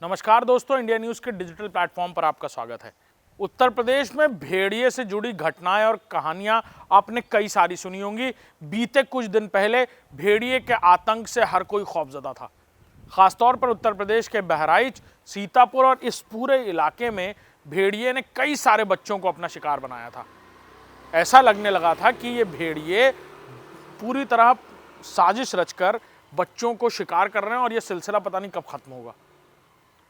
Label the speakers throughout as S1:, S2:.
S1: नमस्कार दोस्तों, India news के डिजिटल प्लेटफॉर्म पर आपका स्वागत है। उत्तर प्रदेश में भेड़िए से जुड़ी घटनाएं और कहानियां आपने कई सारी सुनी होंगी। बीते कुछ दिन पहले भेड़िए के आतंक से हर कोई खौफजदा था। खासतौर पर उत्तर प्रदेश के बहराइच, सीतापुर और इस पूरे इलाके में भेड़िए ने कई सारे बच्चों को अपना शिकार बनाया था। ऐसा लगने लगा था कि ये भेड़िए पूरी तरह साजिश रचकर बच्चों को शिकार कर रहे हैं और ये सिलसिला पता नहीं कब खत्म होगा।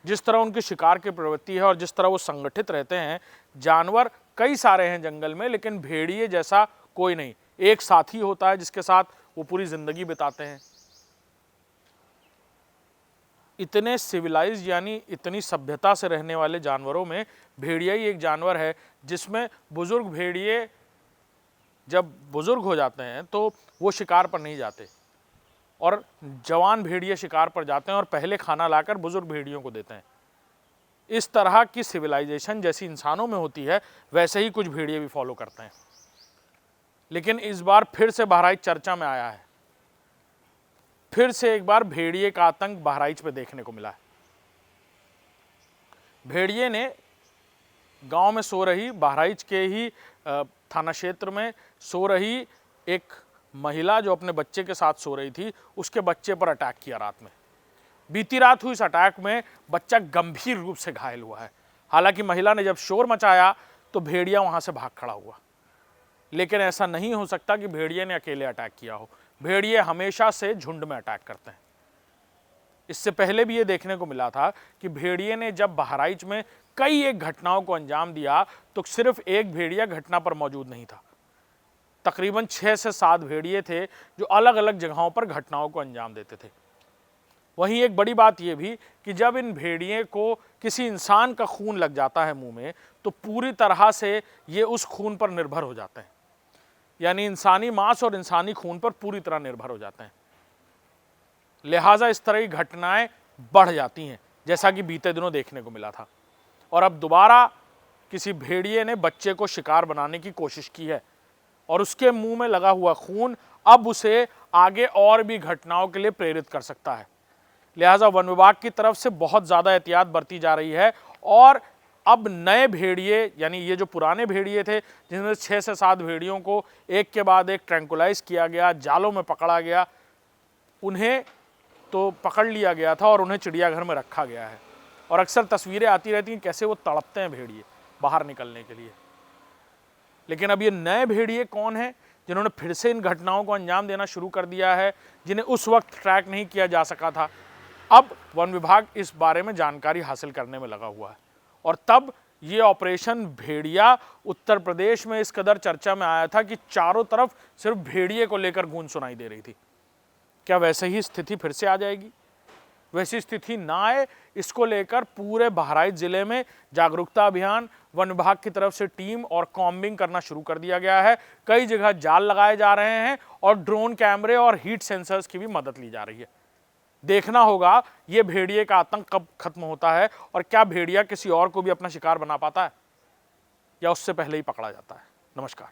S1: जिस तरह उनकी शिकार की प्रवृत्ति है और जिस तरह वो संगठित रहते हैं, जानवर कई सारे हैं जंगल में, लेकिन भेड़िए जैसा कोई नहीं। एक साथी होता है जिसके साथ वो पूरी जिंदगी बिताते हैं। इतने सिविलाइज यानी इतनी सभ्यता से रहने वाले जानवरों में भेड़िया ही एक जानवर है जिसमें बुजुर्ग भेड़िए जब बुजुर्ग हो जाते हैं तो वो शिकार पर नहीं जाते और जवान भेड़िए शिकार पर जाते हैं और पहले खाना लाकर बुजुर्ग भेड़ियों को देते हैं। इस तरह की सिविलाइजेशन जैसी इंसानों में होती है, वैसे ही कुछ भेड़िए भी फॉलो करते हैं। लेकिन इस बार फिर से बहराइच चर्चा में आया है। फिर से एक बार भेड़िए का आतंक बहराइच पे देखने को मिला है। भेड़िए ने गांव में सो रही, बहराइच के ही थाना क्षेत्र में सो रही एक महिला जो अपने बच्चे के साथ सो रही थी, उसके बच्चे पर अटैक किया रात में। बीती रात हुई इस अटैक में बच्चा गंभीर रूप से घायल हुआ है। हालांकि महिला ने जब शोर मचाया तो भेड़िया वहां से भाग खड़ा हुआ। लेकिन ऐसा नहीं हो सकता कि भेड़िए ने अकेले अटैक किया हो। भेड़िए हमेशा से झुंड में अटैक करते हैं। इससे पहले भी ये देखने को मिला था कि भेड़िए ने जब बहराइच में कई एक घटनाओं को अंजाम दिया तो सिर्फ एक भेड़िया घटना पर मौजूद नहीं था। तकरीबन 6 से 7 भेड़िए थे जो अलग अलग जगहों पर घटनाओं को अंजाम देते थे। वहीं एक बड़ी बात यह भी कि जब इन भेड़िए को किसी इंसान का खून लग जाता है मुंह में, तो पूरी तरह से ये उस खून पर निर्भर हो जाते हैं। यानी इंसानी मांस और इंसानी खून पर पूरी तरह निर्भर हो जाते हैं। लिहाजा इस तरह की घटनाएं बढ़ जाती हैं, जैसा कि बीते दिनों देखने को मिला था। और अब दोबारा किसी भेड़िए ने बच्चे को शिकार बनाने की कोशिश की है और उसके मुंह में लगा हुआ खून अब उसे आगे और भी घटनाओं के लिए प्रेरित कर सकता है। लिहाजा वन विभाग की तरफ से बहुत ज़्यादा एहतियात बरती जा रही है और अब नए भेड़िए, यानी ये जो पुराने भेड़िए थे जिनमें 6 से 7 भेड़ियों को एक के बाद एक ट्रैंकुलाइज किया गया, जालों में पकड़ा गया, उन्हें तो पकड़ लिया गया था और उन्हें चिड़ियाघर में रखा गया है। और अक्सर तस्वीरें आती रहती हैं कैसे वो तड़पते हैं भेड़िए बाहर निकलने के लिए। लेकिन अब ये नए भेड़िए कौन हैं जिन्होंने फिर से इन घटनाओं को अंजाम देना शुरू कर दिया है, जिन्हें उस वक्त ट्रैक नहीं किया जा सका था। अब वन विभाग इस बारे में जानकारी हासिल करने में लगा हुआ है और तब ये ऑपरेशन भेड़िया उत्तर प्रदेश में इस कदर चर्चा में आया था कि चारों तरफ सिर्फ भेड़िए को लेकर गूंज सुनाई दे रही थी। क्या वैसे ही स्थिति फिर से आ जाएगी? वैसी स्थिति ना आए, इसको लेकर पूरे बहराइच जिले में जागरूकता अभियान, वन विभाग की तरफ से टीम और कॉम्बिंग करना शुरू कर दिया गया है। कई जगह जाल लगाए जा रहे हैं और ड्रोन कैमरे और हीट सेंसर्स की भी मदद ली जा रही है। देखना होगा ये भेड़िए का आतंक कब खत्म होता है और क्या भेड़िया किसी और को भी अपना शिकार बना पाता है या उससे पहले ही पकड़ा जाता है। नमस्कार।